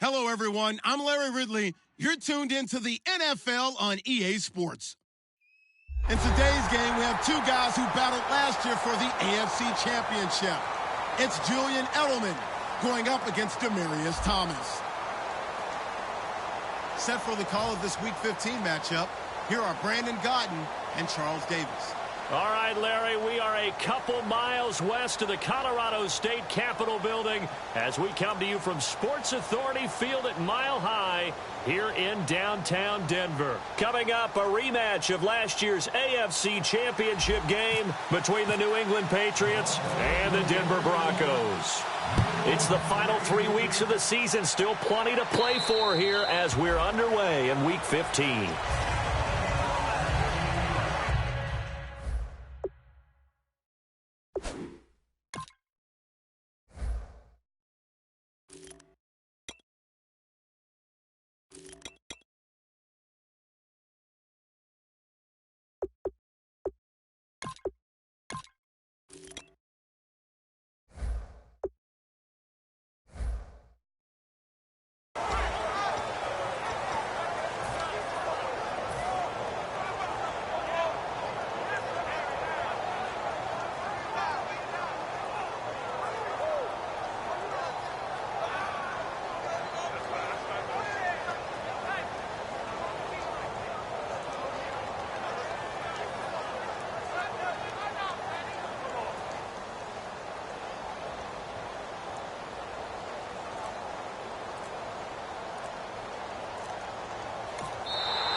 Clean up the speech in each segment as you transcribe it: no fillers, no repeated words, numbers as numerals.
Hello, everyone. I'm Larry Ridley. You're tuned into the NFL on EA Sports. In today's game, we have two guys who battled last year for the AFC Championship. It's Julian Edelman going up against Demaryius Thomas. Set for the call of this Week 15 matchup, here are Brandon Gaudin and Charles Davis. All right, Larry, we are a couple miles west of the Colorado State Capitol building as we come to you from Sports Authority Field at Mile High here in downtown Denver. Coming up, a rematch of last year's AFC Championship game between the New England Patriots and the Denver Broncos. It's the final 3 weeks of the season, still plenty to play for here as we're underway in Week 15.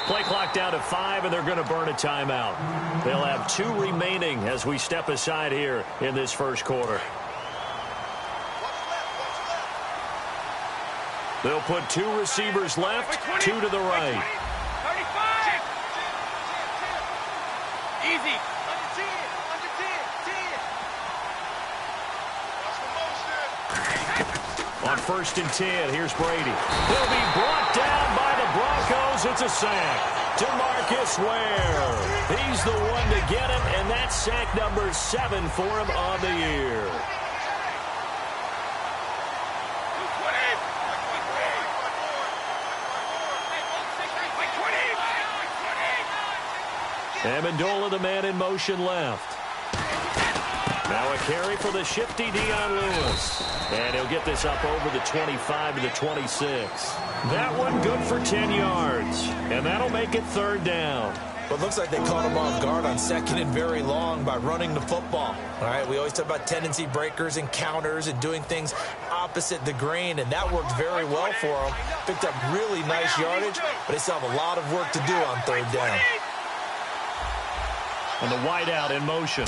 Play clock down to 5, and they're going to burn a timeout. They'll have 2 remaining as we step aside here in this first quarter. They'll put 2 receivers left, 2 to the right. 35. Easy. Under 10. On 1st and 10, here's Brady. He'll be brought down by the Broncos. It's a sack. DeMarcus Ware. He's the one to get him, and that's sack number 7 for him on the year. Amendola, the man in motion left. Now a carry for the shifty Dion Lewis. And he'll get this up over the 25 to the 26. That one good for 10 yards. And that'll make it 3rd down. Well, it looks like they caught him off guard on 2nd and very long by running the football. All right, we always talk about tendency breakers and counters and doing things opposite the grain, and that worked very well for him. Picked up really nice yardage, but they still have a lot of work to do on 3rd down. And the wideout in motion.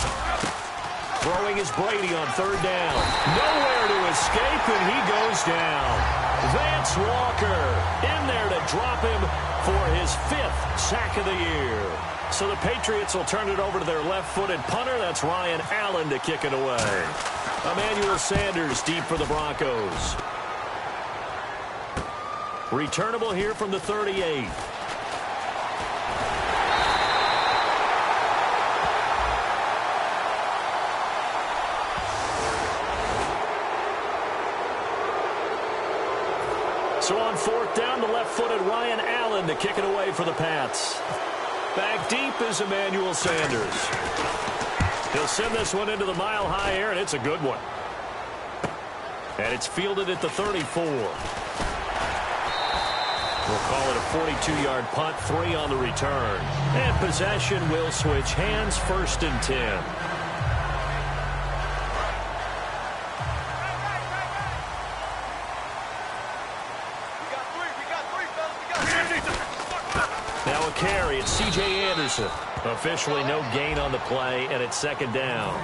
Throwing is Brady on 3rd down. Nowhere to escape, and he goes down. Vance Walker in there to drop him for his 5th sack of the year. So the Patriots will turn it over to their left-footed punter. That's Ryan Allen to kick it away. Emmanuel Sanders deep for the Broncos. Returnable here from the 38. So on 4th down, the left-footed Ryan Allen to kick it away for the Pats. Back deep is Emmanuel Sanders. He'll send this one into the mile-high air, and it's a good one. And it's fielded at the 34. We'll call it a 42-yard punt, 3 on the return. And possession will switch hands, 1st and 10. Now a carry, it's C.J. Anderson. Officially no gain on the play, and it's 2nd down.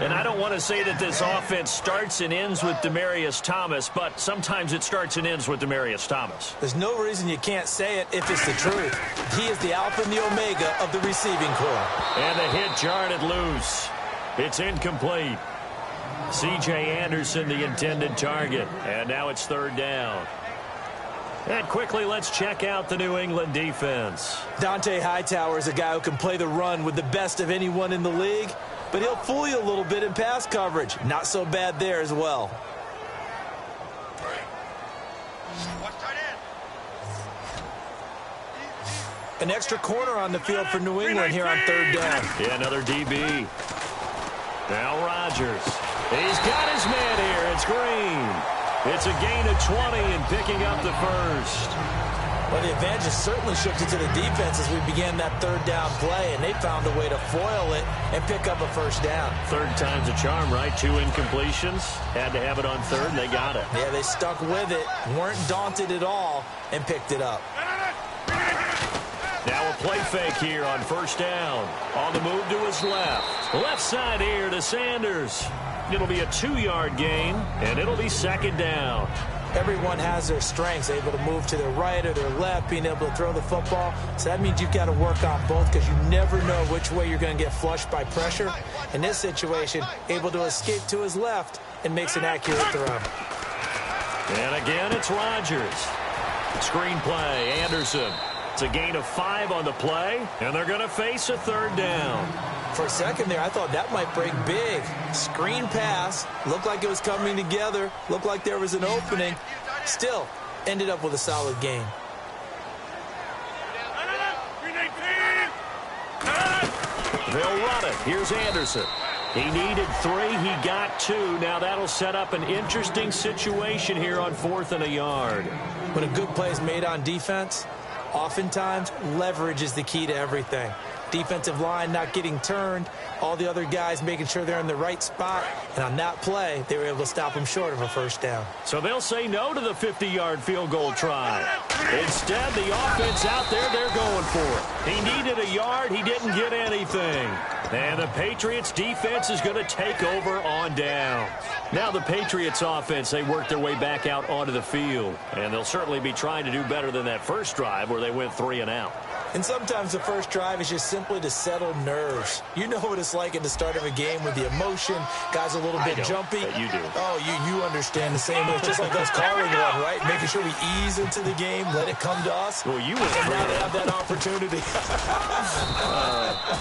And I don't want to say that this offense starts and ends with Demaryius Thomas, but sometimes it starts and ends with Demaryius Thomas. There's no reason you can't say it if it's the truth. He is the alpha and the omega of the receiving corps. And the hit jarred it loose. It's incomplete. C.J. Anderson, the intended target. And now it's 3rd down. And quickly, let's check out the New England defense. Dante Hightower is a guy who can play the run with the best of anyone in the league, but he'll fool you a little bit in pass coverage. Not so bad there as well. An extra corner on the field for New England here on third down. Yeah, another DB. Now Rodgers. He's got his man here. It's Green. It's a gain of 20 and picking up the first. Well, the advantage has certainly shifted to the defense as we began that third down play, and they found a way to foil it and pick up a first down. Third time's a charm, right? 2 incompletions. Had to have it on third, and they got it. Yeah, they stuck with it, weren't daunted at all, and picked it up. Now a play fake here on first down. On the move to his left. Left side here to Sanders. It'll be a 2-yard gain, and it'll be second down. Everyone has their strengths, able to move to their right or their left, being able to throw the football. So that means you've got to work on both because you never know which way you're going to get flushed by pressure. In this situation, able to escape to his left and makes an accurate throw. And again, it's Rodgers. Screen play, Anderson. It's a gain of 5 on the play, and they're going to face a third down. For a second there, I thought that might break big. Screen pass, looked like it was coming together, looked like there was an opening. Still, ended up with a solid gain. They'll run it. Here's Anderson. He needed 3. He got 2. Now that'll set up an interesting situation here on 4th and a yard. When a good play is made on defense, oftentimes leverage is the key to everything. Defensive line not getting turned, all the other guys making sure they're in the right spot, and on that play, they were able to stop them short of a first down. So they'll say no to the 50-yard field goal try. Instead, the offense out there, they're going for it. He needed a yard. He didn't get anything. And the Patriots defense is going to take over on down. Now the Patriots offense, they work their way back out onto the field. And they'll certainly be trying to do better than that first drive where they went 3 and out. And sometimes the first drive is just simply to settle nerves. You know what it's like at the start of a game with the emotion. Guys a little bit jumpy. But you do. Oh, you understand the same way. It's just like us calling one, right? Making sure we ease into the game, let it come to us. Well, you went and 3 now and they out. have that opportunity.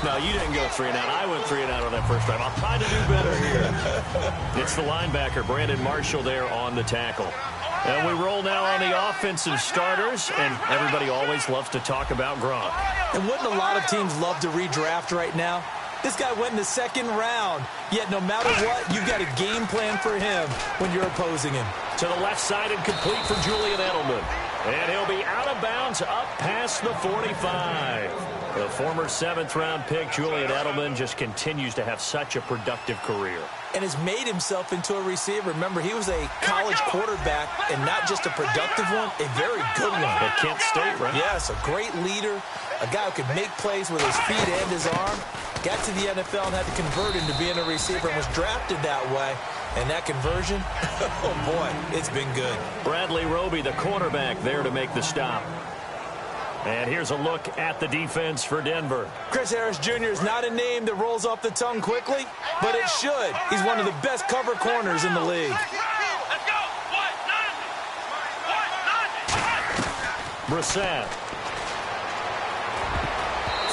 No, you didn't go 3 and out. I went 3 and out on that first drive. I'll try to do better here. It's the linebacker, Brandon Marshall, there on the tackle. And we roll now on the offensive starters, and everybody always loves to talk about Gronk. And wouldn't a lot of teams love to redraft right now? This guy went in the second round, yet no matter what, you've got a game plan for him when you're opposing him. To the left side and complete for Julian Edelman. And he'll be out of bounds up past the 45. The former 7th-round pick, Julian Edelman, just continues to have such a productive career. And has made himself into a receiver. Remember, he was a college quarterback, and not just a productive one, a very good one. At Kent State, right? Yes, a great leader, a guy who could make plays with his feet and his arm. Got to the NFL and had to convert into being a receiver and was drafted that way. And that conversion, oh boy, it's been good. Bradley Roby, the cornerback, there to make the stop. And here's a look at the defense for Denver. Chris Harris Jr. is not a name that rolls off the tongue quickly, but it should. He's one of the best cover corners in the league. Let's go. Brissett.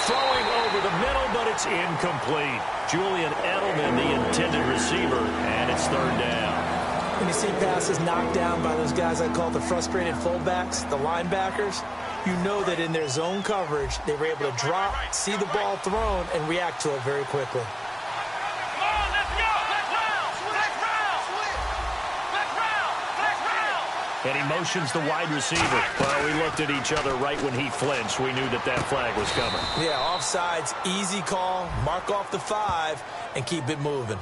Throwing over the middle, but it's incomplete. Julian Edelman, the intended receiver, and it's 3rd down. When you see passes knocked down by those guys I call the frustrated fullbacks, the linebackers, you know that in their zone coverage, they were able to drop, see the ball thrown, and react to it very quickly. Come on, let's go. Let's round. And he motions the wide receiver. Well, we looked at each other right when he flinched. We knew that that flag was coming. Yeah, offsides, easy call, mark off the 5, and keep it moving.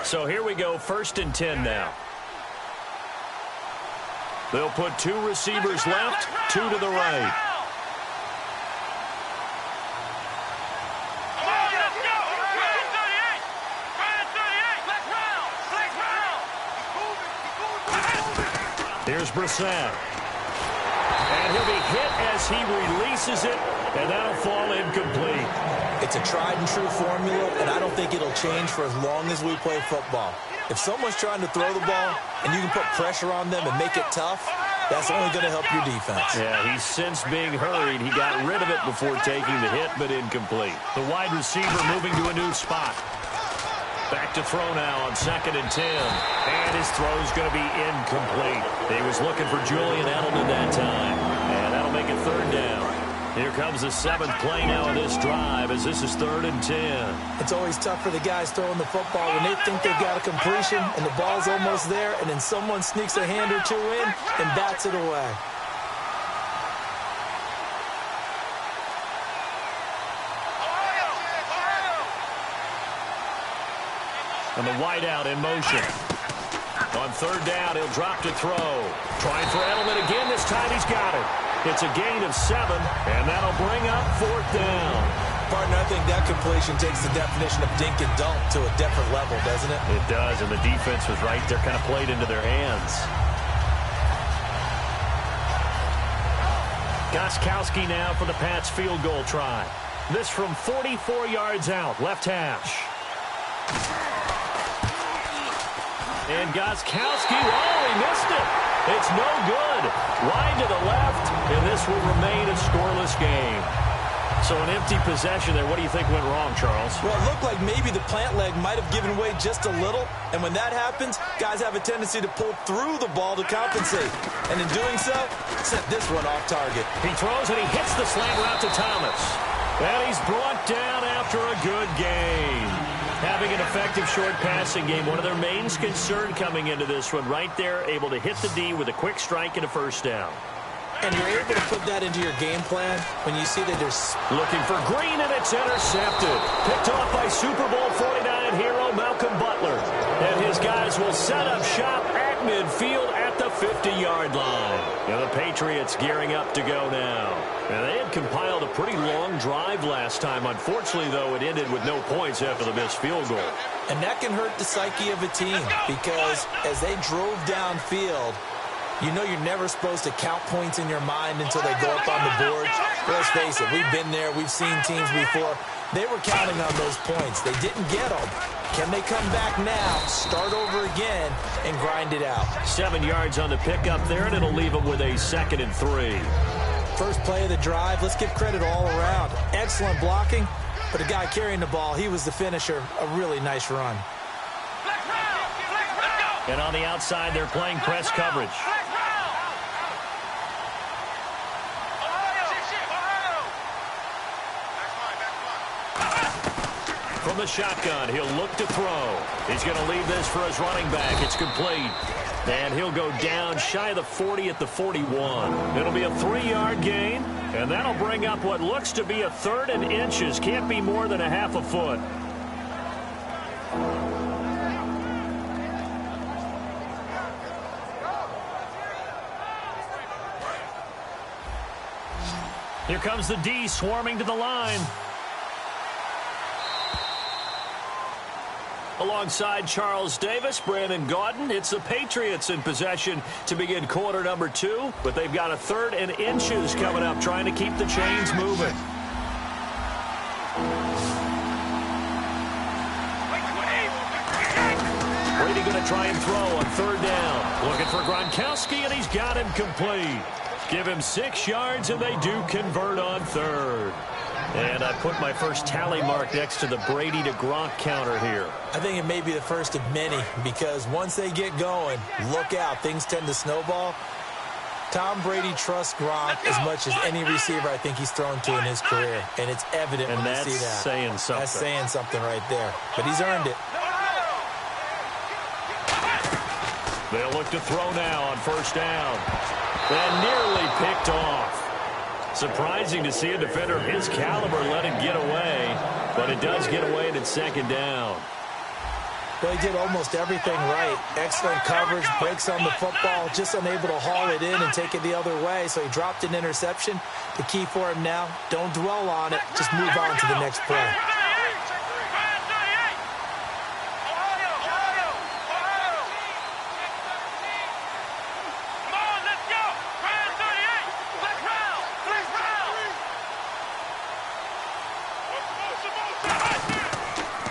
So here we go, 1st and 10 now. They'll put 2 receivers left, 2 to the right. Come on, let's go. Ryan 38. Let's round. Here's Brissett. And he'll be hit as he releases it, and that'll fall incomplete. It's a tried-and-true formula, and I don't think it'll change for as long as we play football. If someone's trying to throw the ball and you can put pressure on them and make it tough, that's only going to help your defense. Yeah, he's since being hurried. He got rid of it before taking the hit, but incomplete. The wide receiver moving to a new spot. Back to throw now on 2nd and 10. And his throw's going to be incomplete. He was looking for Julian Edelman that time. And that'll make it 3rd down. Here comes the 7th play now of this drive as this is 3rd and 10. It's always tough for the guys throwing the football when they think they've got a completion and the ball's almost there, and then someone sneaks a hand or two in and bats it away. And the wideout in motion. On 3rd down, he'll drop to throw. Trying for Edelman again. This time he's got it. It's a gain of 7, and that'll bring up 4th down. Partner, I think that completion takes the definition of dink and dunk to a different level, doesn't it? It does, and the defense was right there, kind of played into their hands. Gostkowski now for the Pats field goal try. This from 44 yards out, left hash. And Gostkowski, he missed it. It's no good. Wide to the left, and this will remain a scoreless game. So an empty possession there. What do you think went wrong, Charles? Well, it looked like maybe the plant leg might have given way just a little, and when that happens, guys have a tendency to pull through the ball to compensate. And in doing so, set this one off target. He throws and he hits the slant route to Thomas. And he's brought down after a good game. Having an effective short passing game, one of their main concern coming into this one, right there, able to hit the D with a quick strike and a 1st down. And you're able to put that into your game plan when you see that there's... Looking for Green, and it's intercepted. Picked off by Super Bowl 49 hero Malcolm Butler. And his guys will set up shop at midfield at the 50-yard line. And the Patriots gearing up to go now. And they had compiled a pretty long drive last time. Unfortunately, though, it ended with no points after the missed field goal. And that can hurt the psyche of a team because as they drove downfield, you know you're never supposed to count points in your mind until they go up on the board. Let's face it, we've been there. We've seen teams before. They were counting on those points. They didn't get them. Can they come back now, start over again, and grind it out? 7 yards on the pickup there, and it'll leave them with a 2nd and 3. First play of the drive, let's give credit all around. Excellent blocking, but the guy carrying the ball, he was the finisher. A really nice run. And on the outside, they're playing press coverage. From the shotgun, he'll look to throw. He's going to leave this for his running back. It's complete. And he'll go down shy of the 40 at the 41. It'll be a 3-yard gain, and that'll bring up what looks to be a 3rd and inches. Can't be more than a half a foot. Here comes the D swarming to the line. Alongside Charles Davis, Brandon Gaudin, it's the Patriots in possession to begin quarter number 2, but they've got a 3rd and inches coming up, trying to keep the chains moving. Brady going to try and throw on 3rd down. Looking for Gronkowski, and he's got him complete. Give him 6 yards, and they do convert on 3rd. And I put my first tally mark next to the Brady to Gronk counter here. I think it may be the first of many because once they get going, look out. Things tend to snowball. Tom Brady trusts Gronk as much as any receiver I think he's thrown to in his career. And it's evident when you see that. That's saying something. That's saying something right there. But he's earned it. They'll look to throw now on 1st down. And nearly picked off. Surprising to see a defender of his caliber let it get away, but it does get away and it's 2nd down. Well, he did almost everything right. Excellent coverage, breaks on the football, just unable to haul it in and take it the other way, so he dropped an interception. The key for him now, don't dwell on it, just move on to the next play.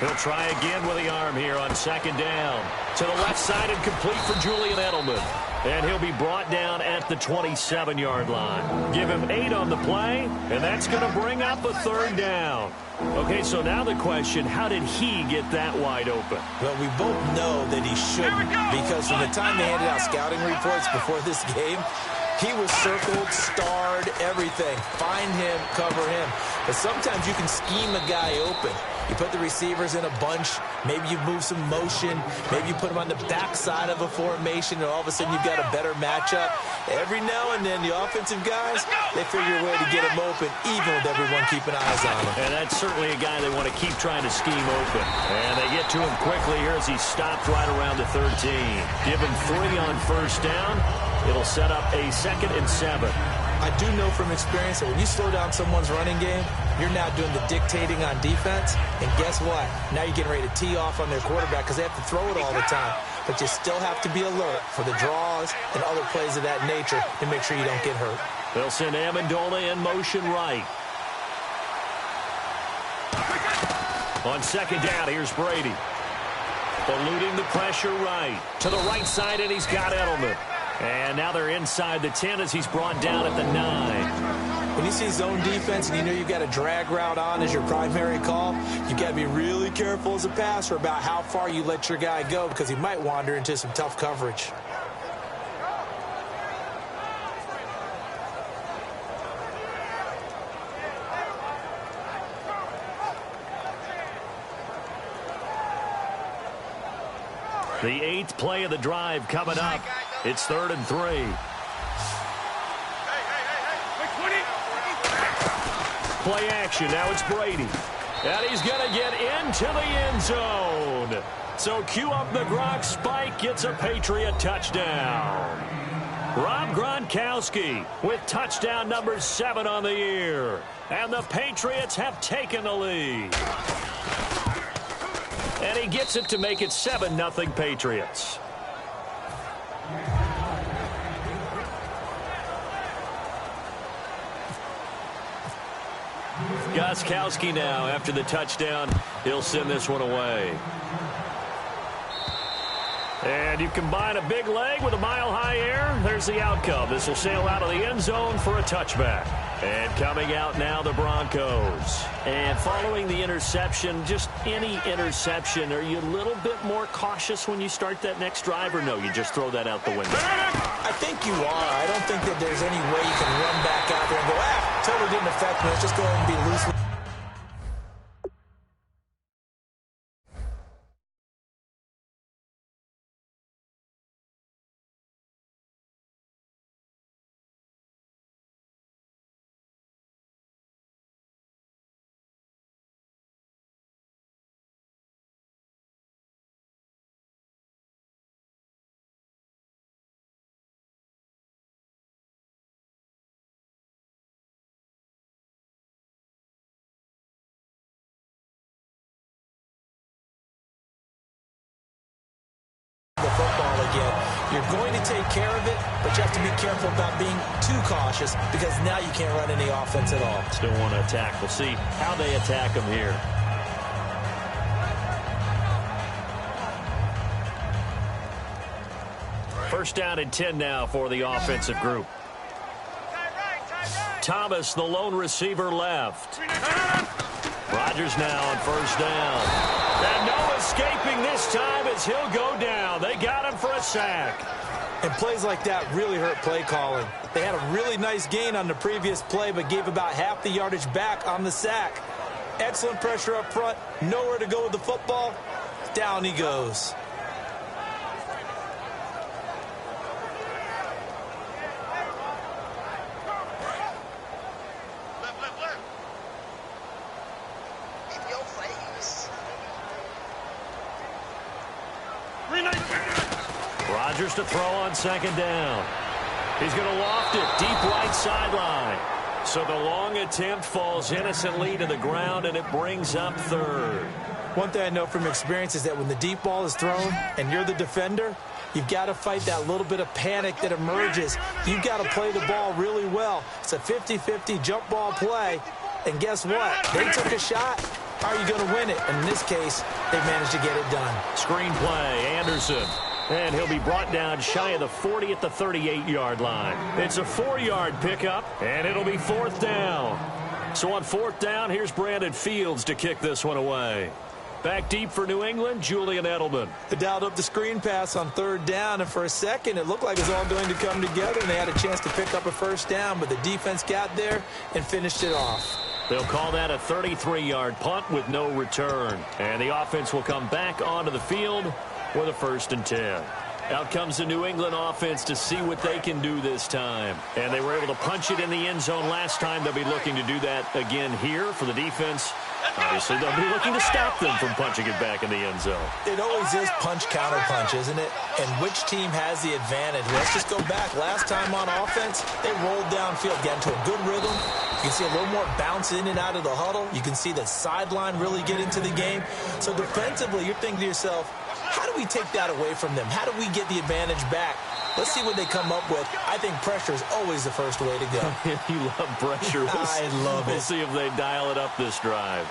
He'll try again with the arm here on second down. To the left side and complete for Julian Edelman. And he'll be brought down at the 27-yard line. Give him 8 on the play, and that's going to bring up a third down. Okay, so now the question, how did he get that wide open? Well, we both know that he shouldn't, because from the time they handed out scouting reports before this game, he was circled, starred, everything. Find him, cover him. But sometimes you can scheme a guy open. You put the receivers in a bunch. Maybe you move some motion. Maybe you put them on the backside of a formation, and all of a sudden you've got a better matchup. Every now and then, the offensive guys, they figure a way to get him open, even with everyone keeping eyes on him. And that's certainly a guy they want to keep trying to scheme open. And they get to him quickly here as he stopped right around the 13. Give him 3 on first down. It'll set up a 2nd and 7. I do know from experience that when you slow down someone's running game, you're now doing the dictating on defense. And guess what? Now you're getting ready to tee off on their quarterback because they have to throw it all the time. But you still have to be alert for the draws and other plays of that nature to make sure you don't get hurt. They'll send Amendola in motion right. On second down, here's Brady. Eluding the pressure right. To the right side, and he's got Edelman. And now they're inside the 10 as he's brought down at the 9. When you see zone defense and you know you've got a drag route on as your primary call, you've got to be really careful as a passer about how far you let your guy go because he might wander into some tough coverage. The 8th play of the drive coming up. It's 3rd and 3. Play action. Now it's Brady. And he's going to get into the end zone. So cue up the Gronk spike. Gets a Patriot touchdown. Rob Gronkowski with touchdown number 7 on the year. And the Patriots have taken the lead. And he gets it to make it 7-0 Patriots. Gostkowski now, after the touchdown, he'll send this one away. And you combine a big leg with a mile-high air, there's the outcome. This will sail out of the end zone for a touchback. And coming out now, the Broncos. And following the interception, just any interception, are you a little bit more cautious when you start that next drive, or no, you just throw that out the window? I think you are. I don't think that there's any way you can run back out there and go, totally didn't affect me. Let's just go ahead and be loose. The football again. You're going to take care of it, but you have to be careful about being too cautious because now you can't run any offense at all. Still want to attack. We'll see how they attack him here. First down and 10 now for the offensive group. Thomas, the lone receiver, left. Rodgers now on first down. And no escaping this time as he'll go down. They got him for a sack. And plays like that really hurt play calling. They had a really nice gain on the previous play, but gave about half the yardage back on the sack. Excellent pressure up front. Nowhere to go with the football. Down he goes. Rodgers to throw on second down. He's going to loft it deep right sideline. So the long attempt falls innocently to the ground, and it brings up 3rd. One thing I know from experience is that when the deep ball is thrown and you're the defender, you've got to fight that little bit of panic that emerges. You've got to play the ball really well. It's a 50-50 jump ball play. And guess what? They took a shot. how are you going to win it? And in this case, they managed to get it done. Screenplay, Anderson. And he'll be brought down shy of the 40 at the 38-yard line. It's a 4-yard pickup, and it'll be 4th down. So on 4th down, here's Brandon Fields to kick this one away. Back deep for New England, Julian Edelman. They dialed up the screen pass on 3rd down, and for a second, it looked like it was all going to come together, and they had a chance to pick up a 1st down, but the defense got there and finished it off. They'll call that a 33-yard punt with no return. And the offense will come back onto the field with a 1st and 10. Out comes the New England offense to see what they can do this time. And they were able to punch it in the end zone last time. They'll be looking to do that again here for the defense. Obviously, they'll be looking to stop them from punching it back in the end zone. It always is punch-counter-punch, isn't it? And which team has the advantage? Let's just go back. Last time on offense, they rolled downfield, got into a good rhythm. You can see a little more bounce in and out of the huddle. You can see the sideline really get into the game. So defensively, you're thinking to yourself, how do we take that away from them? How do we get the advantage back? Let's see what they come up with. I think pressure is always the first way to go. You love pressure. I love it. We'll see if they dial it up this drive.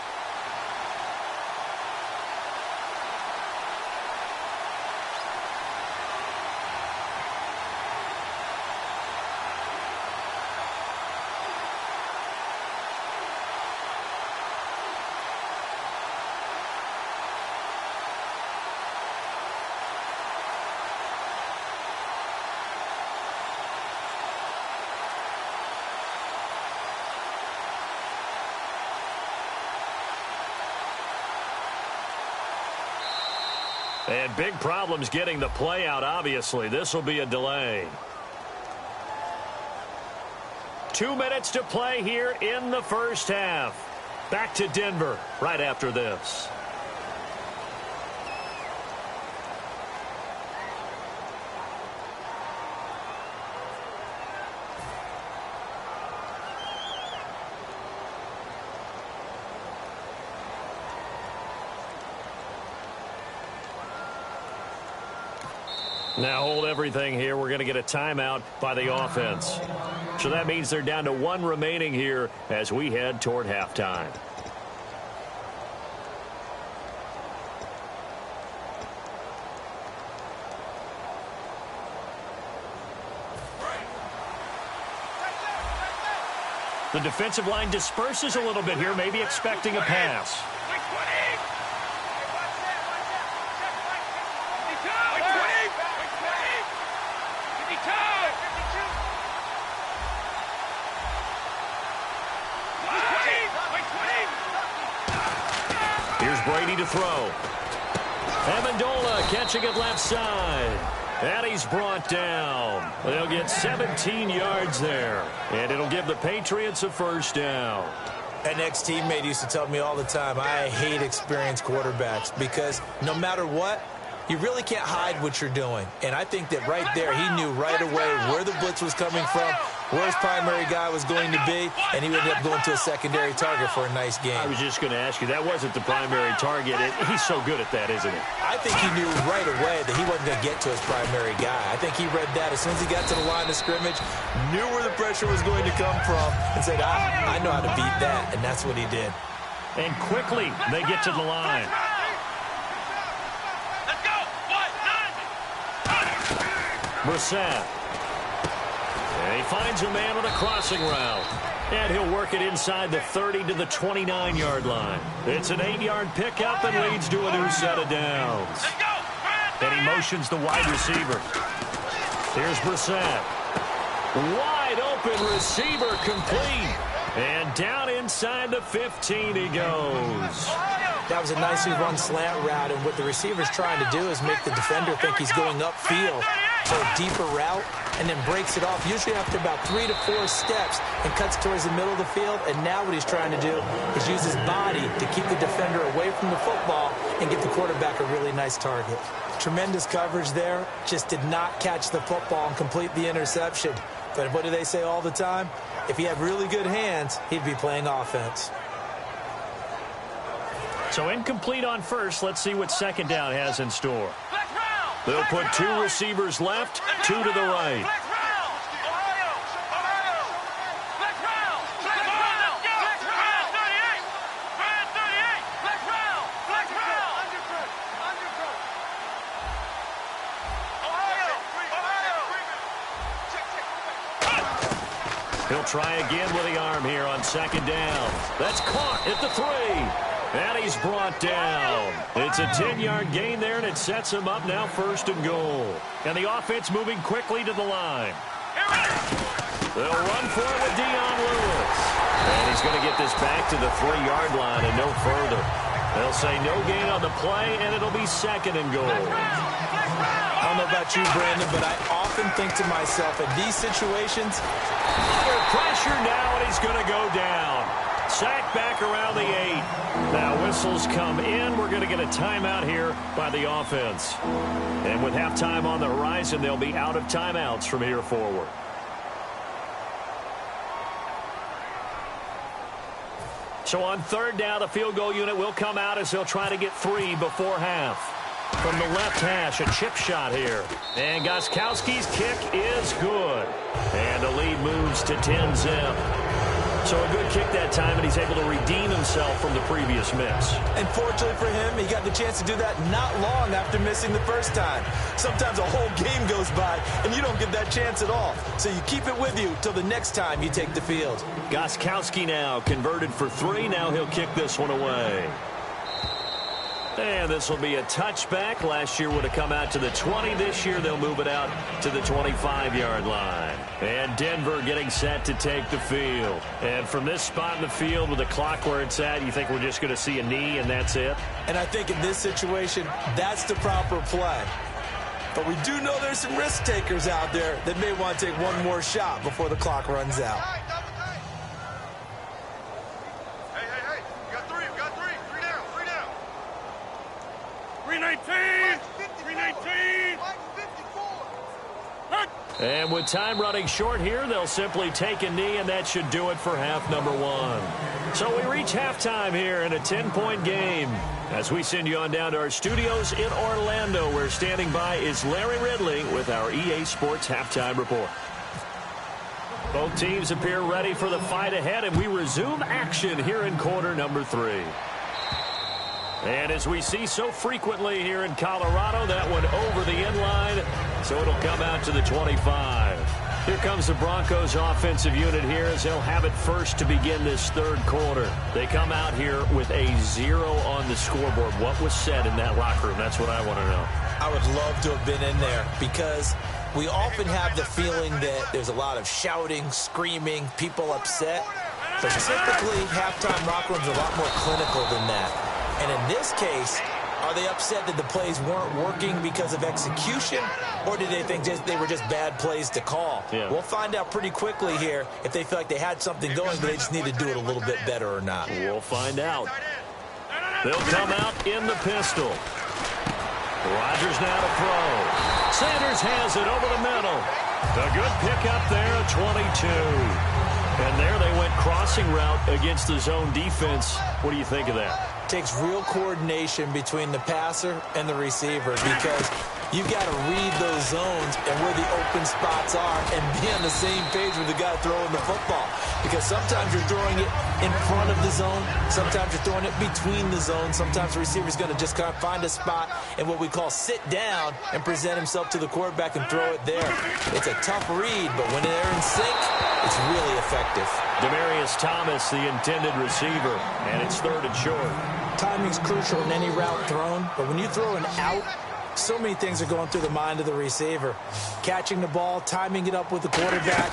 And big problems getting the play out, obviously. This will be a delay. 2 minutes to play here in the first half. Back to Denver right after this. Now hold everything here. We're going to get a timeout by the offense. So that means they're down to 1 remaining here as we head toward halftime. The defensive line disperses a little bit here, maybe expecting a pass. Brady to throw. Amendola catching it left side. And he's brought down. They'll get 17 yards there. And it'll give the Patriots a 1st down. An ex-teammate used to tell me all the time, I hate experienced quarterbacks because no matter what, you really can't hide what you're doing. And I think that right there, he knew right away where the blitz was coming from, where his primary guy was going to be, and he ended up going to a secondary target for a nice game. I was just going to ask you, that wasn't the primary target. He's so good at that, isn't he? I think he knew right away that he wasn't going to get to his primary guy. I think he read that as soon as he got to the line of scrimmage, knew where the pressure was going to come from, and said, I know how to beat that, and that's what he did. And quickly, they get to the line. Brissett. And he finds a man on a crossing route. And he'll work it inside the 30 to the 29-yard line. It's an 8-yard pickup and leads to a new set of downs. And he motions the wide receiver. Here's Brissett. Wide open receiver complete. And down inside the 15 he goes. That was a nicely run slant route, and what the receiver's trying to do is make the defender think he's going upfield for a deeper route, and then breaks it off, usually after about 3 to 4 steps, and cuts towards the middle of the field. And now what he's trying to do is use his body to keep the defender away from the football and get the quarterback a really nice target. Tremendous coverage there, just did not catch the football and complete the interception. But what do they say all the time? If he had really good hands, he'd be playing offense. So incomplete on first. Let's see what second down has in store. They'll put 2 receivers left, 2 to the right. He'll try again with the arm here on second down. That's caught at the 3. And he's brought down. It's a 10-yard gain there, and it sets him up now 1st and goal. And the offense moving quickly to the line. They'll run for it with Dion Lewis. And he's going to get this back to the 3-yard line and no further. They'll say no gain on the play, and it'll be 2nd and goal. I don't know about you, Brandon, but I often think to myself, in these situations, under pressure now, and he's going to go down. Sacked back around the 8. Now whistles come in. We're going to get a timeout here by the offense. And with halftime on the horizon, they'll be out of timeouts from here forward. So on 3rd down, the field goal unit will come out as they'll try to get 3 before half. From the left hash, a chip shot here. And Gostkowski's kick is good. And the lead moves to 10-zip. So a good kick that time, and he's able to redeem himself from the previous miss. And fortunately for him, he got the chance to do that not long after missing the first time. Sometimes a whole game goes by, and you don't get that chance at all. So you keep it with you till the next time you take the field. Gostkowski now converted for 3. Now he'll kick this one away. And this will be a touchback. Last year would have come out to the 20. This year they'll move it out to the 25-yard line. And Denver getting set to take the field. And from this spot in the field with the clock where it's at, you think we're just going to see a knee and that's it? And I think in this situation, that's the proper play. But we do know there's some risk takers out there that may want to take one more shot before the clock runs out. Hey, we got 3, 3 down. 319, 319. And with time running short here, they'll simply take a knee, and that should do it for half number 1. So we reach halftime here in a 10-point game. As we send you on down to our studios in Orlando, where standing by is Larry Ridley with our EA Sports Halftime Report. Both teams appear ready for the fight ahead, and we resume action here in quarter number 3. And as we see so frequently here in Colorado, that one over the end line, so it'll come out to the 25. Here comes the Broncos offensive unit here as they'll have it first to begin this 3rd quarter. They come out here with a 0 on the scoreboard. What was said in that locker room? That's what I want to know. I would love to have been in there because we often have the feeling that there's a lot of shouting, screaming, people upset. But typically, halftime locker rooms are a lot more clinical than that. And in this case, are they upset that the plays weren't working because of execution, or did they think they were just bad plays to call? Yeah. We'll find out pretty quickly here if they feel like they had something going, but they just need to do it a little bit better or not. We'll find out. They'll come out in the pistol. Rodgers now to throw. Sanders has it over the middle. A good pickup there at 22. And there they went crossing route against the zone defense. What do you think of that? Takes real coordination between the passer and the receiver because you've got to read those zones and where the open spots are and be on the same page with the guy throwing the football. Because sometimes you're throwing it in front of the zone. Sometimes you're throwing it between the zones. Sometimes the receiver's going to just kind of find a spot and what we call sit down and present himself to the quarterback and throw it there. It's a tough read, but when they're in sync, it's really effective. Demaryius Thomas, the intended receiver, and it's 3rd and short. Timing's crucial in any route thrown, but when you throw an out, so many things are going through the mind of the receiver. Catching the ball, timing it up with the quarterback.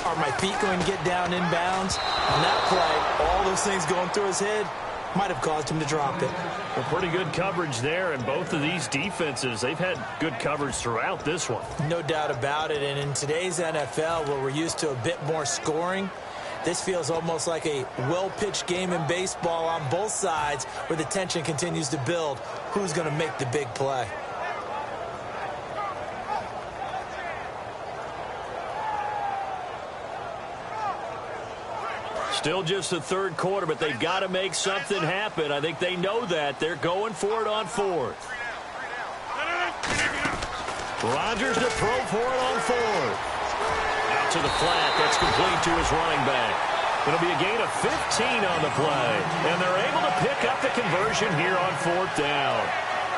Are my feet going to get down inbounds? On that play, all those things going through his head might have caused him to drop it. Well, pretty good coverage there, and both of these defenses, they've had good coverage throughout this one. No doubt about it, and in today's NFL, where we're used to a bit more scoring, this feels almost like a well-pitched game in baseball on both sides where the tension continues to build. Who's going to make the big play? Still just the 3rd quarter, but they've got to make something happen. I think they know that. They're going for it on 4th. Rodgers to throw for it on 4th. Out to the flat. That's complete to his running back. It'll be a gain of 15 on the play. And they're able to pick up the conversion here on 4th down.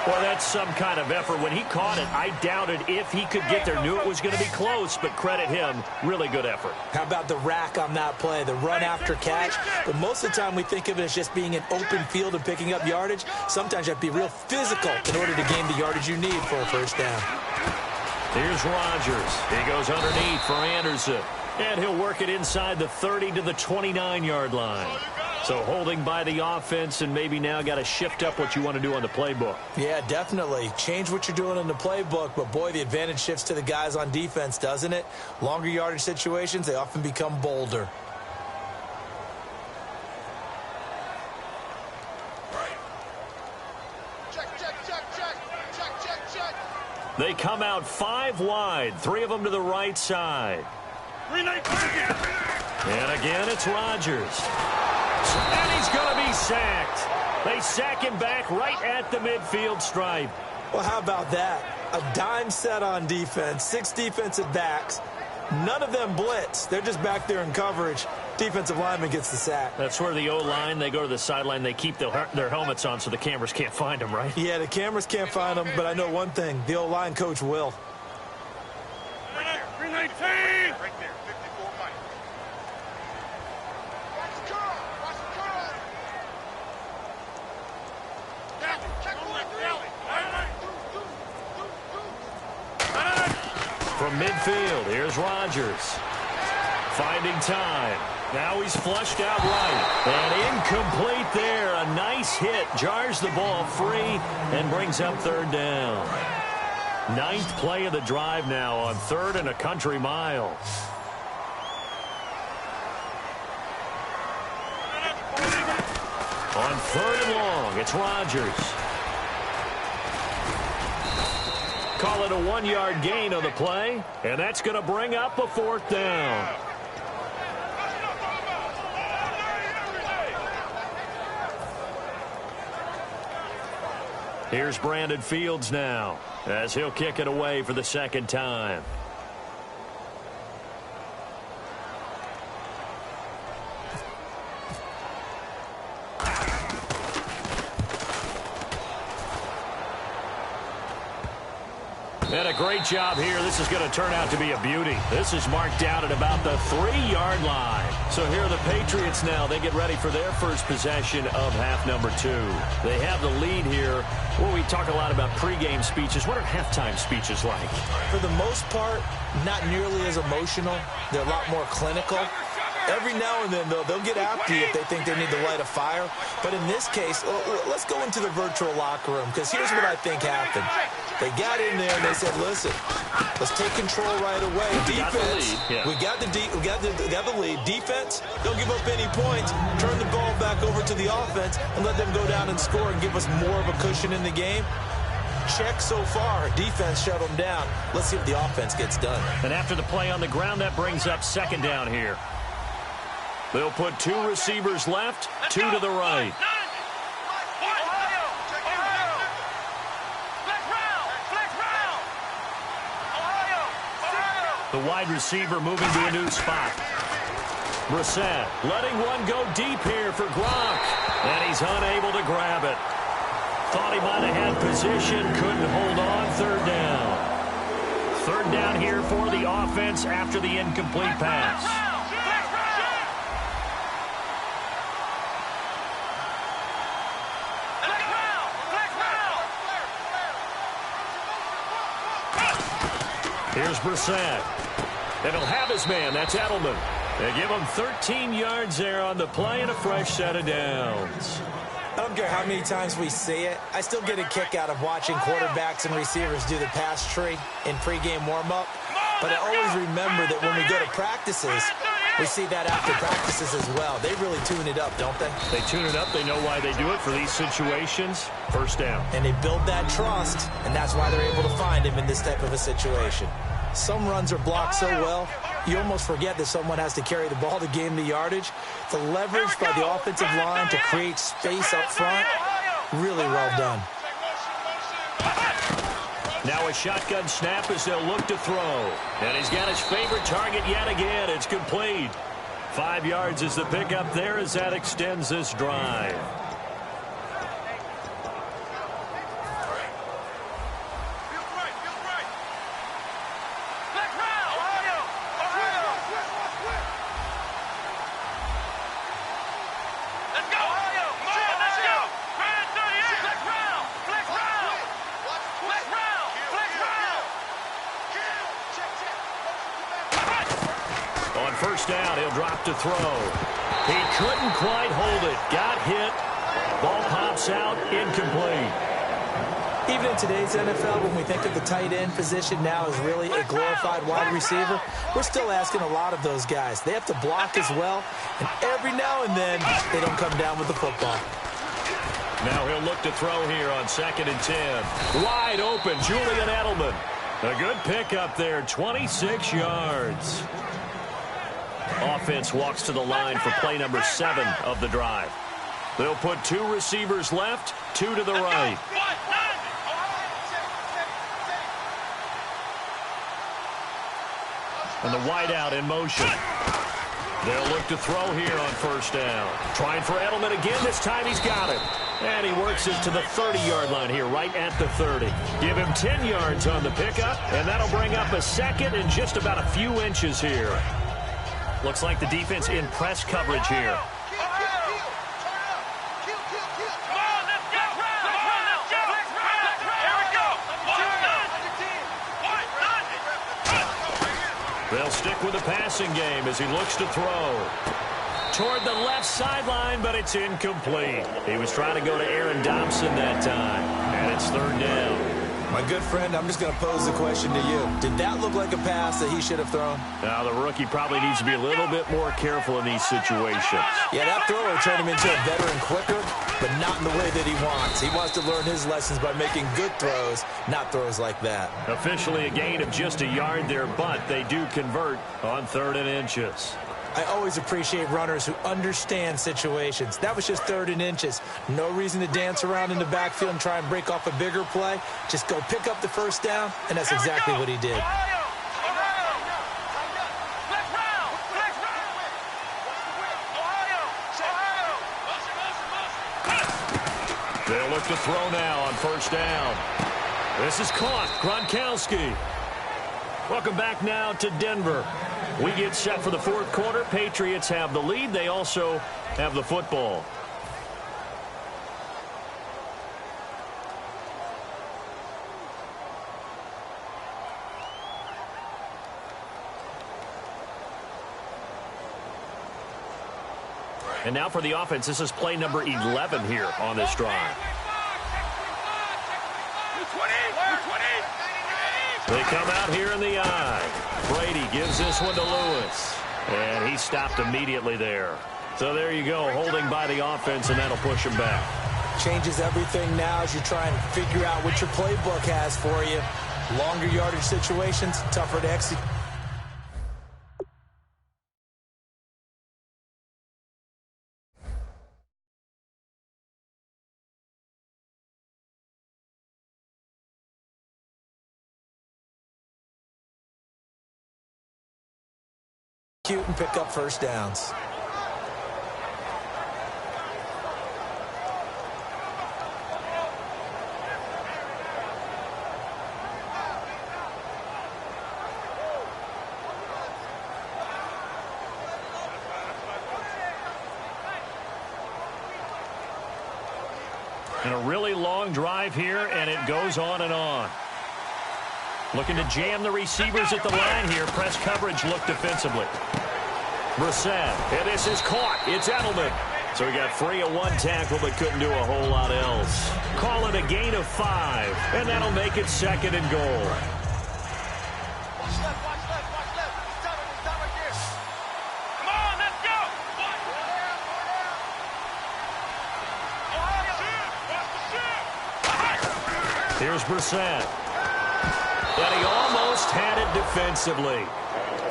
Well, that's some kind of effort. When he caught it, I doubted if he could get there. Knew it was going to be close, but credit him. Really good effort. How about the rack on that play, the run after catch? But most of the time we think of it as just being an open field and picking up yardage. Sometimes you have to be real physical in order to gain the yardage you need for a first down. Here's Rodgers. He goes underneath for Anderson. And he'll work it inside the 30 to the 29-yard line. So holding by the offense, and maybe now got to shift up what you want to do on the playbook. Yeah, definitely. Change what you're doing in the playbook, but boy, the advantage shifts to the guys on defense, doesn't it? Longer yardage situations, they often become bolder. They come out 5 wide, 3 of them to the right side. And again, it's Rodgers. And he's going to be sacked. They sack him back right at the midfield stripe. Well, how about that? A dime set on defense, 6 defensive backs. None of them blitz. They're just back there in coverage. Defensive lineman gets the sack. That's where the O-line, they go to the sideline, they keep their helmets on so the cameras can't find them, right? Yeah, the cameras can't find them, but I know one thing. The O-line coach will. Right there. 319. Right there. 54 Mike. Watch the curl. Watch the curl. Check From midfield, here's Rodgers. Finding time. Now he's flushed out right. And incomplete there. A nice hit. Jars the ball free and brings up 3rd down. 9th play of the drive now on 3rd and a country mile. On 3rd and long, it's Rodgers. Call it a 1-yard gain on the play, and that's going to bring up a 4th down. Here's Brandon Fields now, as he'll kick it away for the 2nd time. And a great job here. This is going to turn out to be a beauty. This is marked down at about the 3-yard line. So here are the Patriots now. They get ready for their first possession of half number 2. They have the lead here. Well, we talk a lot about pregame speeches. What are halftime speeches like? For the most part, not nearly as emotional. They're a lot more clinical. Every now and then, though, they'll get after you if they think they need to light a fire. But in this case, let's go into the virtual locker room, because here's what I think happened. They got in there and they said, listen, let's take control right away. Defense, we got the lead. Defense, don't give up any points. Turn the ball back over to the offense and let them go down and score and give us more of a cushion in the game. Check so far. Defense shut them down. Let's see if the offense gets done. And after the play on the ground, that brings up 2nd down here. They'll put 2 receivers left, 2 to the right. The wide receiver moving to a new spot. Brissett letting one go deep here for Gronk. And he's unable to grab it. Thought he might have had position, couldn't hold on. 3rd down. 3rd down here for the offense after the incomplete pass. Here's Brissett. And he'll have his man. That's Edelman. They give him 13 yards there on the play and a fresh set of downs. I don't care how many times we see it. I still get a kick out of watching quarterbacks and receivers do the pass tree in pregame warm-up. But I always remember that when we go to practices, we see that after practices as well. They really tune it up, don't they? They tune it up. They know why they do it for these situations. 1st down. And they build that trust, and that's why they're able to find him in this type of a situation. Some runs are blocked so well, you almost forget that someone has to carry the ball to gain the yardage. The leverage by the offensive line to create space up front, really well done. Now a shotgun snap as they'll look to throw. And he's got his favorite target yet again. It's complete. 5 yards is the pickup there as that extends this drive. first down. He'll drop to throw. He couldn't quite hold it. Got hit. Ball pops out. Incomplete. Even in today's NFL, when we think of the tight end position now as really a glorified wide receiver, we're still asking a lot of those guys. They have to block as well, and every now and then, they don't come down with the football. Now he'll look to throw here on 2nd and 10. Wide open, Julian Edelman. A good pickup there, 26 yards. Offense walks to the line for play number 7 of the drive. They'll put 2 receivers left, 2 to the right. And the wideout in motion. They'll look to throw here on first down. Trying for Edelman again. This time he's got it. And he works it to the 30-yard line here, right at the 30. Give him 10 yards on the pickup, and that'll bring up a second and just about a few inches here. Looks like the defense in press coverage here. They'll stick with the passing game as he looks to throw. Toward the left sideline, but it's incomplete. He was trying to go to Aaron Dobson that time, and it's 3rd down. My good friend, I'm just going to pose the question to you. Did that look like a pass that he should have thrown? Now, the rookie probably needs to be a little bit more careful in these situations. Yeah, that throw will turn him into a veteran quicker, but not in the way that he wants. He wants to learn his lessons by making good throws, not throws like that. Officially a gain of just a yard there, but they do convert on 3rd and inches. I always appreciate runners who understand situations. That was just 3rd and inches. No reason to dance around in the backfield and try and break off a bigger play. Just go pick up the first down, and that's exactly what he did. They'll look to throw now on first down. This is caught. Gronkowski. Welcome back now to Denver. We get set for the 4th quarter. Patriots have the lead. They also have the football. And now for the offense, this is play number 11 here on this drive. They come out here in the eye. Brady gives this one to Lewis. And he stopped immediately there. So there you go, holding by the offense, and that'll push him back. Changes everything now as you try and figure out what your playbook has for you. Longer yardage situations, tougher to execute. And pick up first downs. And a really long drive here, and it goes on and on. Looking to jam the receivers at the line here. Press coverage look defensively. Brissett, and this is caught. It's Edelman. So he got free of one tackle, but couldn't do a whole lot else. Call it a gain of 5, and that'll make it 2nd and goal. Watch left, watch left, watch left. He's done right there. Come on, let's go. Here's Brissett. And he almost had it defensively.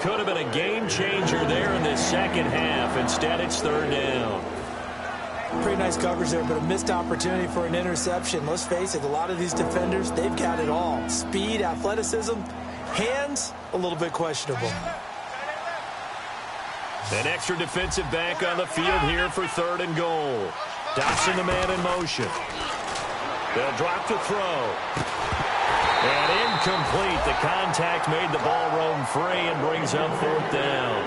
Could have been a game changer there in this second half. Instead, it's 3rd down. Pretty nice coverage there, but a missed opportunity for an interception. Let's face it, a lot of these defenders, they've got it all. Speed, athleticism, hands, a little bit questionable. An extra defensive back on the field here for 3rd and goal. Dobson, the man in motion. They'll drop to throw. And incomplete. The contact made the ball roam free and brings up 4th down.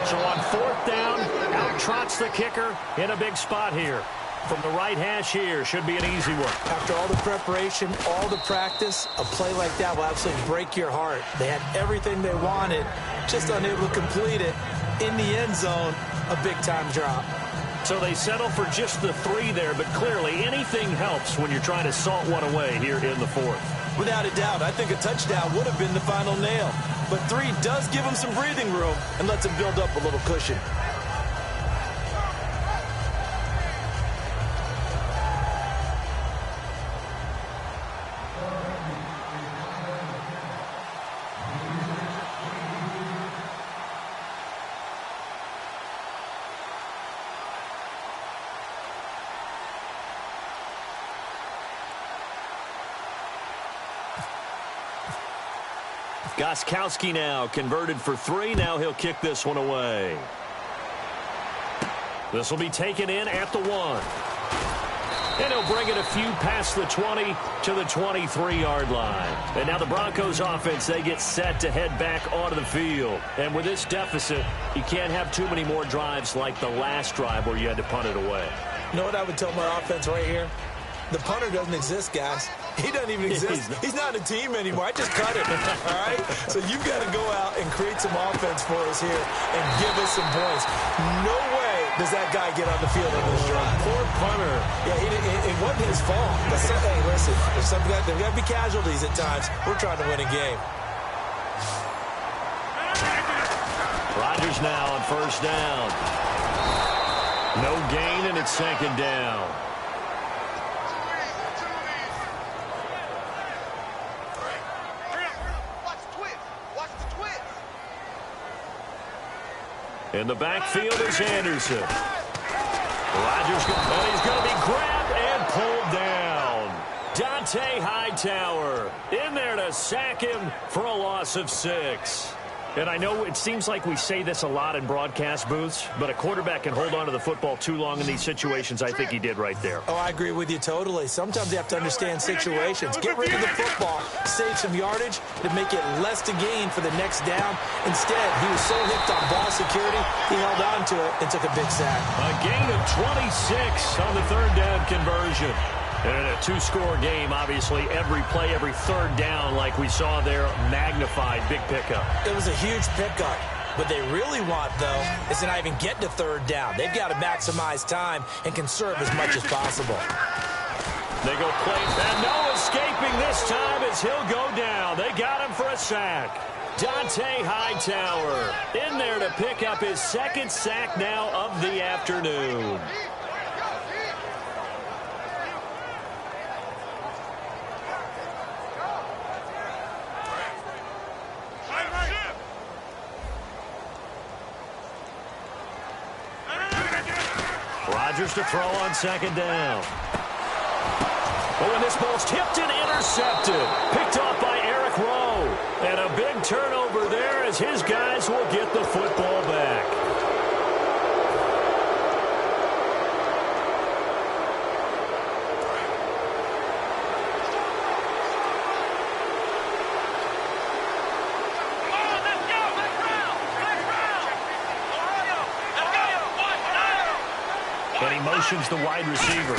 So on 4th down, out trots the kicker in a big spot here. From the right hash here, should be an easy one. After all the preparation, all the practice, a play like that will absolutely break your heart. They had everything they wanted, just unable to complete it. In the end zone, a big-time drop. So they settle for just the 3 there, but clearly anything helps when you're trying to salt one away here in the 4th. Without a doubt, I think a touchdown would have been the final nail. But 3 does give them some breathing room and lets them build up a little cushion. Gostkowski now converted for 3. Now he'll kick this one away. This will be taken in at the 1. And he'll bring it a few past the 20 to the 23-yard line. And now the Broncos offense, they get set to head back onto the field. And with this deficit, you can't have too many more drives like the last drive where you had to punt it away. You know what I would tell my offense right here? The punter doesn't exist, guys. He doesn't even exist. He's not a team anymore. I just cut him, all right? So you've got to go out and create some offense for us here and give us some points. No way does that guy get on the field on this drive. Poor punter. Yeah, it wasn't his fault. But hey, listen, there's got to be casualties at times. We're trying to win a game. Rodgers now on first down. No gain, and it's second down. In the backfield is Anderson. Rodgers, and he's going to be grabbed and pulled down. Dante Hightower in there to sack him for a loss of 6. And I know it seems like we say this a lot in broadcast booths, but a quarterback can hold on to the football too long in these situations. I think he did right there. Oh, I agree with you totally. Sometimes you have to understand situations. Get rid of the football, save some yardage to make it less to gain for the next down. Instead, he was so hipped on ball security, he held on to it and took a big sack. A gain of 26 on the third down conversion. And in a 2-score game, obviously, every play, every third down, like we saw there, magnified, big pickup. It was a huge pickup. What they really want, though, is to not even get to third down. They've got to maximize time and conserve as much as possible. They go play, and no escaping this time as he'll go down. They got him for a sack. Dante Hightower in there to pick up his second sack now of the afternoon. Rodgers to throw on second down. Oh, and this ball's tipped and intercepted. Picked off by Eric Rowe. And a big turnover there as his guys will get the football back. And he motions the wide receiver.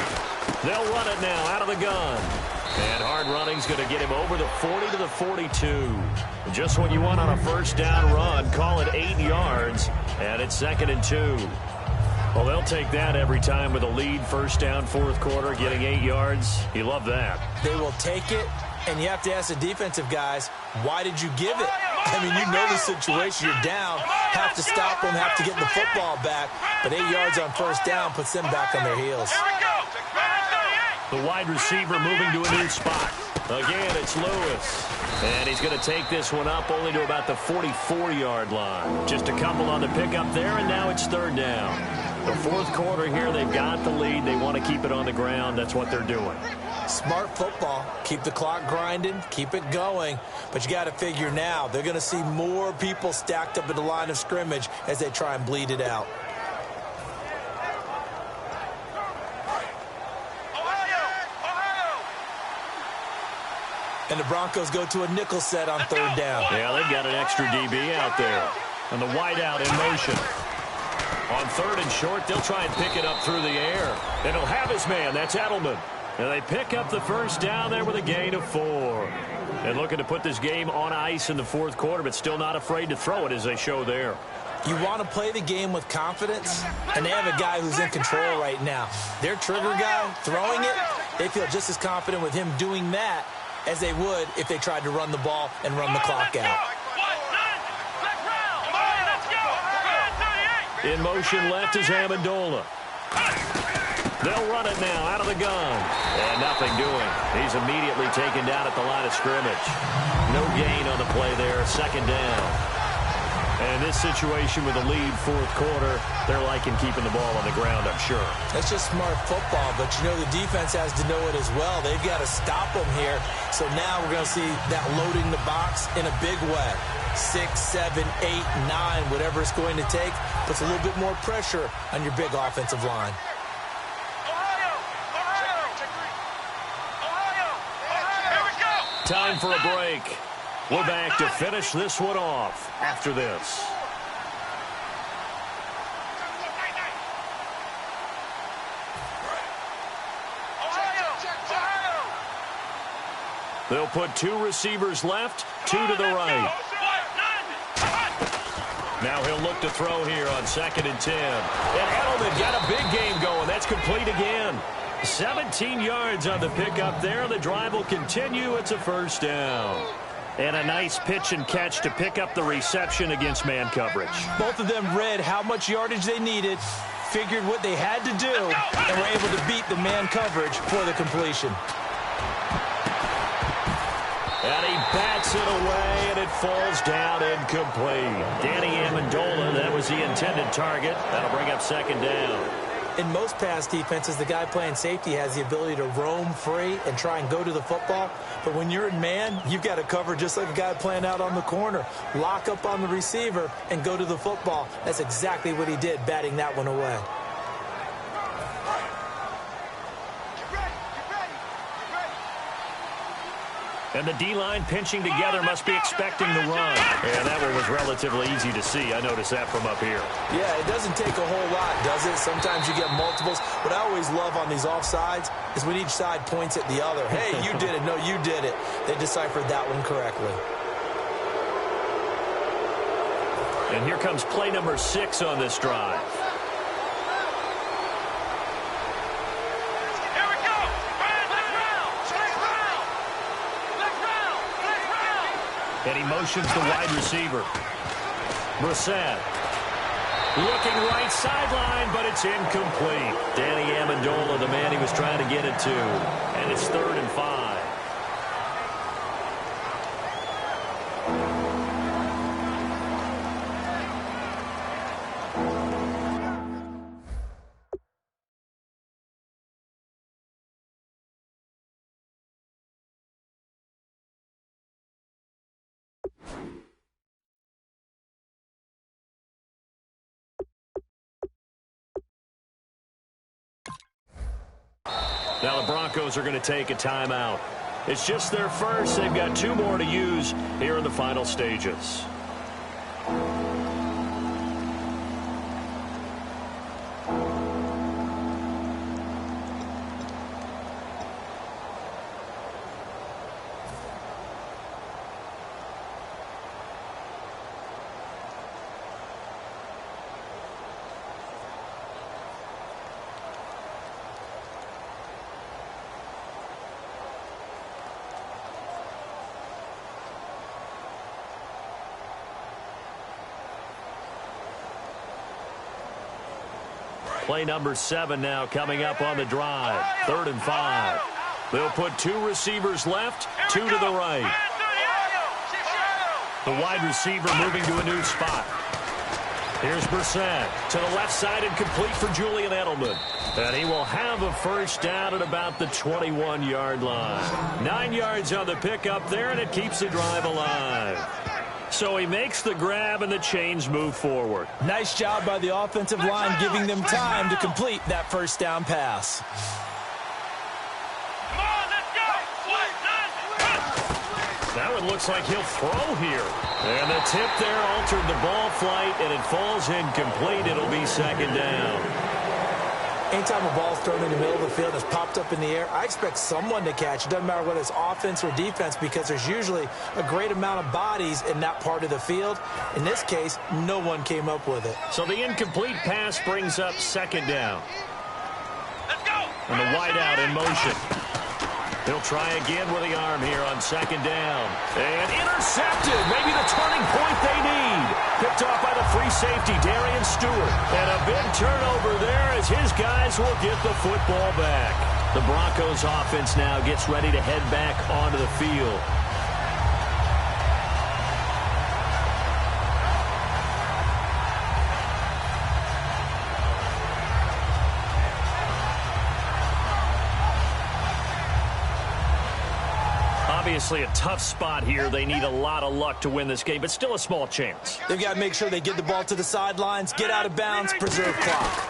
They'll run it now out of the gun. And hard running's going to get him over the 40 to the 42. Just what you want on a first down run. Call it 8 yards. And it's 2nd and 2. Well, they'll take that every time with a lead. First down, fourth quarter, getting 8 yards. You love that. They will take it. And you have to ask the defensive guys, why did you give it? I mean, you know the situation. You're down. Have to stop them, have to get the football back. But 8 yards on first down puts them back on their heels. The wide receiver moving to a new spot. Again, it's Lewis. And he's going to take this one up only to about the 44-yard line. Just a couple on the pickup there, and now it's third down. The fourth quarter here, they've got the lead. They want to keep it on the ground. That's what they're doing. Smart football. Keep the clock grinding. Keep it going. But you got to figure now, they're going to see more people stacked up at the line of scrimmage as they try and bleed it out. And the Broncos go to a nickel set on third down. Yeah, they've got an extra DB out there. And the wideout in motion. On third and short, they'll try and pick it up through the air. And he'll have his man. That's Edelman. And they pick up the first down there with a gain of 4. And looking to put this game on ice in the fourth quarter, but still not afraid to throw it as they show there. You want to play the game with confidence, and they have a guy who's in control right now. Their trigger guy, throwing it, they feel just as confident with him doing that as they would if they tried to run the ball and run the clock out. In motion left is Amendola. They'll run it now out of the gun. And nothing doing. He's immediately taken down at the line of scrimmage. No gain on the play there. Second down. And in this situation with a lead fourth quarter, they're liking keeping the ball on the ground, I'm sure. That's just smart football, but you know the defense has to know it as well. They've got to stop them here. So now we're going to see that loading the box in a big way. 6, 7, 8, 9, whatever it's going to take, puts a little bit more pressure on your big offensive line. Time for a break. We're back to finish this one off after this. They'll put 2 receivers left, 2 to the right. Now he'll look to throw here on 2nd and 10. And Edelman got a big game going. That's complete again. 17 yards on the pickup there. The drive will continue. It's a first down. And a nice pitch and catch to pick up the reception against man coverage. Both of them read how much yardage they needed, figured what they had to do, and were able to beat the man coverage for the completion. And he bats it away, and it falls down incomplete. Danny Amendola, that was the intended target. That'll bring up 2nd down. In most pass defenses, the guy playing safety has the ability to roam free and try and go to the football. But when you're in man, you've got to cover just like a guy playing out on the corner. Lock up on the receiver and go to the football. That's exactly what he did, batting that one away. And the D-line pinching together, must be expecting the run. And that one was relatively easy to see. I noticed that from up here. Yeah, it doesn't take a whole lot, does it? Sometimes you get multiples. What I always love on these offsides is when each side points at the other. Hey, you did it. No, you did it. They deciphered that one correctly. And here comes play number 6 on this drive. And he motions the wide receiver. Brissett. Looking right sideline, but it's incomplete. Danny Amendola, the man he was trying to get it to. And it's 3rd and 5. Now the Broncos are going to take a timeout. It's just their first. They've got 2 more to use here in the final stages. Play number 7 now coming up on the drive. 3rd and 5. They'll put 2 receivers left, 2 to the right. The wide receiver moving to a new spot. Here's Brissett to the left side and complete for Julian Edelman. And he will have a first down at about the 21-yard line. 9 yards on the pickup there, and it keeps the drive alive. So he makes the grab, and the chains move forward. Nice job by the offensive line, giving them time to complete that first down pass. Now it looks like he'll throw here. And the tip there altered the ball flight, and it falls incomplete. It'll be 2nd down. Anytime a ball's thrown in the middle of the field and it's popped up in the air, I expect someone to catch. It doesn't matter whether it's offense or defense, because there's usually a great amount of bodies in that part of the field. In this case, no one came up with it. So the incomplete pass brings up second down. Let's go. And the wideout in motion. He'll try again with the arm here on second down. And intercepted. Maybe the turning point they need. Picked off by the free safety, Darian Stewart. And a big turnover there as his guys will get the football back. The Broncos offense now gets ready to head back onto the field. Obviously a tough spot here. They need a lot of luck to win this game, but still a small chance. They've got to make sure they get the ball to the sidelines, get out of bounds, preserve clock.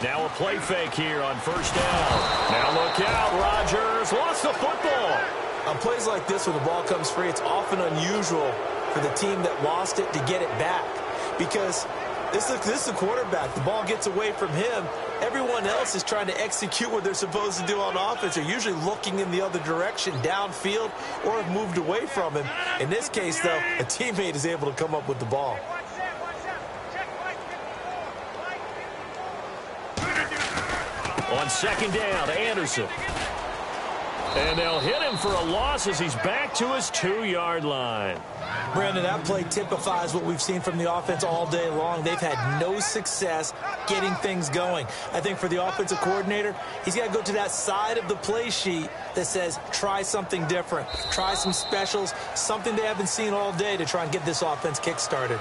Now a play fake here on first down. Now look out, Rodgers lost the football. On plays like this, when the ball comes free, it's often unusual for the team that lost it to get it back, because this is the quarterback. The ball gets away from him. Everyone else is trying to execute what they're supposed to do on offense. They're usually looking in the other direction, downfield, or have moved away from him. In this case, though, a teammate is able to come up with the ball. On second down, Anderson. And they'll hit him for a loss as he's back to his 2-yard line. Brandon, that play typifies what we've seen from the offense all day long. They've had no success getting things going. I think for the offensive coordinator, he's got to go to that side of the play sheet that says, try something different. Try some specials, something they haven't seen all day to try and get this offense kick-started.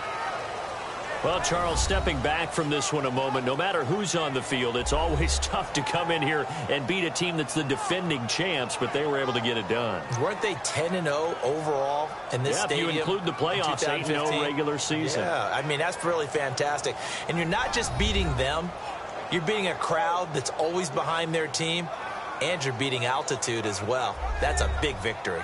Well, Charles, stepping back from this one a moment, no matter who's on the field, it's always tough to come in here and beat a team that's the defending champs, but they were able to get it done. Weren't they 10-0 overall in this stadium? If you include the playoffs, 8-0 regular season. Yeah, I mean, that's really fantastic. And you're not just beating them, you're beating a crowd that's always behind their team, and you're beating altitude as well. That's a big victory.